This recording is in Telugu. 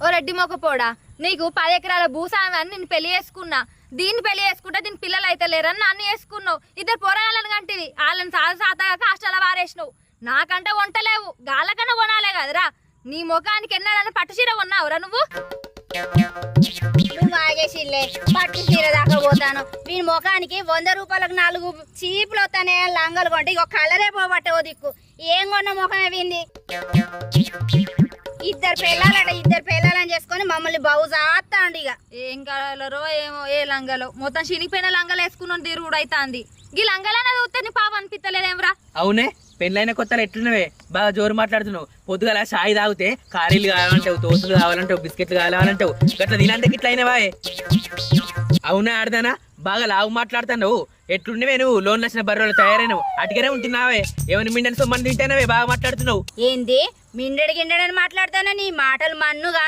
ఓ రెడ్డి మొక్కపోడా, నీకు 10 ఎకరాల భూసామి అని నేను పెళ్లి చేసుకున్నా. దీన్ని పెళ్లి చేసుకుంటే దీని పిల్లలు అయితే లేరని నన్ను చేసుకున్నావు. ఇద్దరు పోరాయాలని కంటివి, వాళ్ళని సాతగా కాష్టాల వారేసినావు. నాకంటే వంటలేవు, గాళ్ళకన్నా కొనాలే కదరా. నీ ముఖానికి ఎన్నడన్నా పట్టు చీర కొన్నావురా నువ్వు? నువ్వు ఆగేసిల్లే, పట్టు చీర దాకా పోతాను. వీని ముఖానికి 100 రూపాయలకు 4 చీపులు వస్తానే లంగలు కొంటే ఇక కలరే పోబట్టే ఓ దిక్కు. ఏం కొన్న ముఖం అయింది? ఇద్దరు పెళ్ళాలని చేసుకొని మమ్మల్ని బౌజాస్తాండి. ఇక ఏం కలరో ఏమో, ఏ లంగలో మొత్తం చినిగిపోయిన లంగలు వేసుకున్నాను తిరుగుడు అవుతుంది. ఈ లంగలనే చూస్తే నీ పాప అనిపిస్తలేదేమ్రా? అవునే, పెళ్ళైన కొత్తలు ఎట్లున్నవే, బాగా జోరు మాట్లాడుతున్నావు. పొద్దుగల సాయి తాగితే కారీలు కావాలంటావు, తోసులు కావాలంటావు, బిస్కెట్లు కావాలంటావు. గట్లా తినంటే గిట్ల అయినవా? అవునా ఆడదానా, బాగా లావు మాట్లాడుతున్నావు. ఎట్లుండవే నువ్వు? లోన్లు వచ్చిన బర్రెలు తయారైనవు, అటుకనే ఉంటున్నావే. ఏమైనా మిండని సొమ్మని తింటేనవే బాగా మాట్లాడుతున్నావు. ఏంది మిండెడి గిండెడని మాట్లాడతానా? నీ మాటలు మన్నుగా